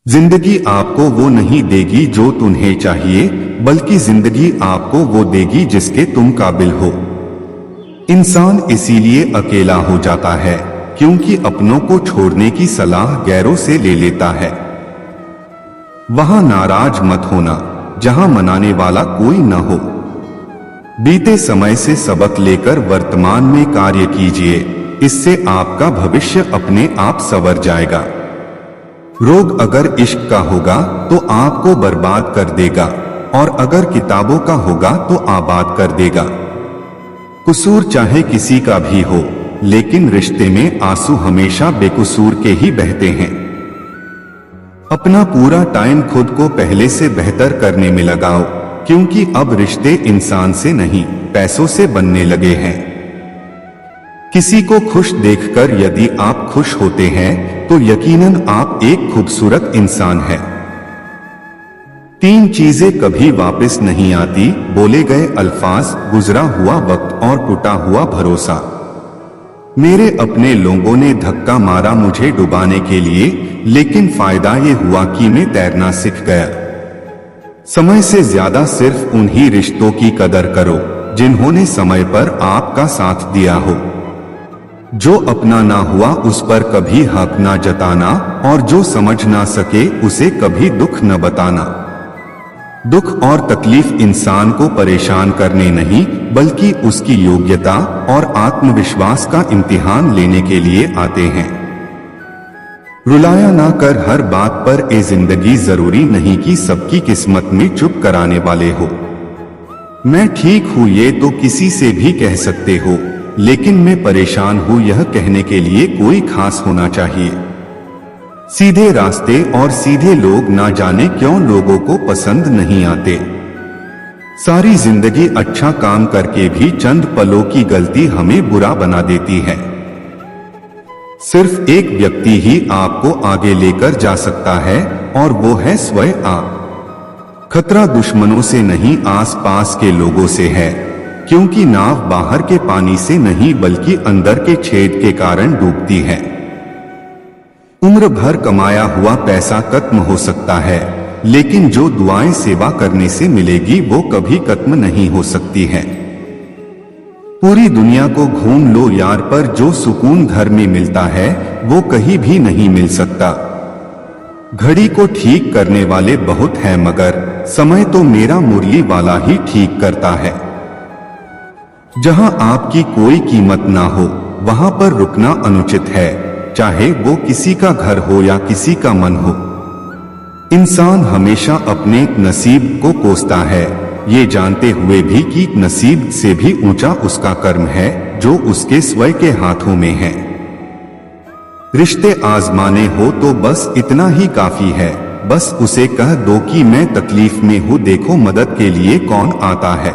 जिंदगी आपको वो नहीं देगी जो तुम्हें चाहिए, बल्कि जिंदगी आपको वो देगी जिसके तुम काबिल हो। इंसान इसीलिए अकेला हो जाता है क्योंकि अपनों को छोड़ने की सलाह गैरों से ले लेता है। वहां नाराज मत होना जहां मनाने वाला कोई न हो। बीते समय से सबक लेकर वर्तमान में कार्य कीजिए, इससे आपका भविष्य अपने आप संवर जाएगा। रोग अगर इश्क का होगा तो आपको बर्बाद कर देगा, और अगर किताबों का होगा तो आबाद कर देगा। कसूर चाहे किसी का भी हो, लेकिन रिश्ते में आंसू हमेशा बेकसूर के ही बहते हैं। अपना पूरा टाइम खुद को पहले से बेहतर करने में लगाओ, क्योंकि अब रिश्ते इंसान से नहीं पैसों से बनने लगे हैं। किसी को खुश देखकर यदि आप खुश होते हैं तो यकीनन आप एक खूबसूरत इंसान हैं। 3 चीजें कभी वापस नहीं आती: बोले गए अल्फाज, गुजरा हुआ वक्त और टूटा हुआ भरोसा। मेरे अपने लोगों ने धक्का मारा मुझे डुबाने के लिए, लेकिन फायदा ये हुआ कि मैं तैरना सीख गया। समय से ज्यादा सिर्फ उन्हीं रिश्तों की कदर करो जिन्होंने समय पर आपका साथ दिया हो। जो अपना ना हुआ उस पर कभी हक ना जताना, और जो समझ ना सके उसे कभी दुख न बताना। दुख और तकलीफ इंसान को परेशान करने नहीं, बल्कि उसकी योग्यता और आत्मविश्वास का इम्तिहान लेने के लिए आते हैं। रुलाया ना कर हर बात पर ए जिंदगी, जरूरी नहीं कि सबकी किस्मत में चुप कराने वाले हो। मैं ठीक हूं ये तो किसी से भी कह सकते हो, लेकिन मैं परेशान हूं यह कहने के लिए कोई खास होना चाहिए। सीधे रास्ते और सीधे लोग ना जाने क्यों लोगों को पसंद नहीं आते। सारी जिंदगी अच्छा काम करके भी चंद पलों की गलती हमें बुरा बना देती है। सिर्फ एक व्यक्ति ही आपको आगे लेकर जा सकता है, और वो है स्वयं आप। खतरा दुश्मनों से नहीं, आसपास के लोगों से है, क्योंकि नाव बाहर के पानी से नहीं बल्कि अंदर के छेद के कारण डूबती है। उम्र भर कमाया हुआ पैसा खत्म हो सकता है, लेकिन जो दुआएं सेवा करने से मिलेगी वो कभी खत्म नहीं हो सकती है। पूरी दुनिया को घूम लो यार, पर जो सुकून घर में मिलता है वो कहीं भी नहीं मिल सकता। घड़ी को ठीक करने वाले बहुत हैं, मगर समय तो मेरा मुरली वाला ही ठीक करता है। जहां आपकी कोई कीमत ना हो वहां पर रुकना अनुचित है, चाहे वो किसी का घर हो या किसी का मन हो। इंसान हमेशा अपने नसीब को कोसता है, ये जानते हुए भी कि नसीब से भी ऊंचा उसका कर्म है जो उसके स्वयं के हाथों में है। रिश्ते आजमाने हो तो बस इतना ही काफी है, बस उसे कह दो कि मैं तकलीफ में हूं, देखो मदद के लिए कौन आता है।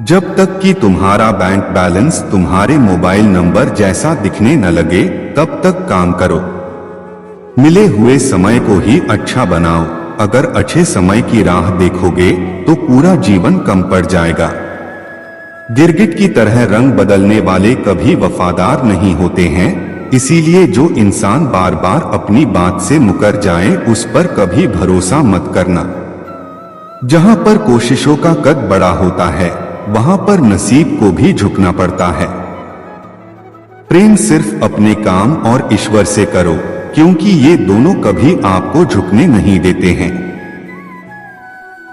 जब तक कि तुम्हारा बैंक बैलेंस तुम्हारे मोबाइल नंबर जैसा दिखने न लगे तब तक काम करो। मिले हुए समय को ही अच्छा बनाओ, अगर अच्छे समय की राह देखोगे तो पूरा जीवन कम पड़ जाएगा। गिरगिट की तरह रंग बदलने वाले कभी वफादार नहीं होते हैं, इसीलिए जो इंसान बार बार अपनी बात से मुकर जाए उस पर कभी भरोसा मत करना। जहां पर कोशिशों का कद बड़ा होता है वहां पर नसीब को भी झुकना पड़ता है। प्रेम सिर्फ अपने काम और ईश्वर से करो, क्योंकि ये दोनों कभी आपको झुकने नहीं देते हैं।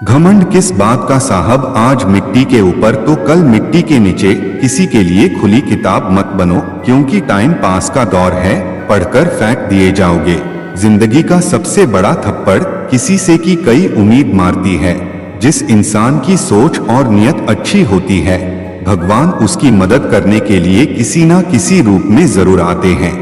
घमंड किस बात का साहब, आज मिट्टी के ऊपर तो कल मिट्टी के नीचे। किसी के लिए खुली किताब मत बनो, क्योंकि टाइम पास का दौर है, पढ़कर फेंक दिए जाओगे। जिंदगी का सबसे बड़ा थप्पड़ किसी से की कई उम्मीद मारती है। जिस इंसान की सोच और नियत अच्छी होती है, भगवान उसकी मदद करने के लिए किसी ना किसी रूप में जरूर आते हैं।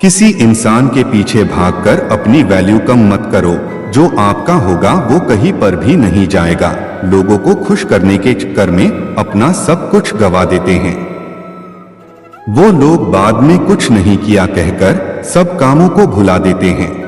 किसी इंसान के पीछे भागकर अपनी वैल्यू कम मत करो, जो आपका होगा वो कहीं पर भी नहीं जाएगा। लोगों को खुश करने के चक्कर में अपना सब कुछ गवा देते हैं। वो लोग बाद में कुछ नहीं किया कहकर सब कामों को भुला देते हैं।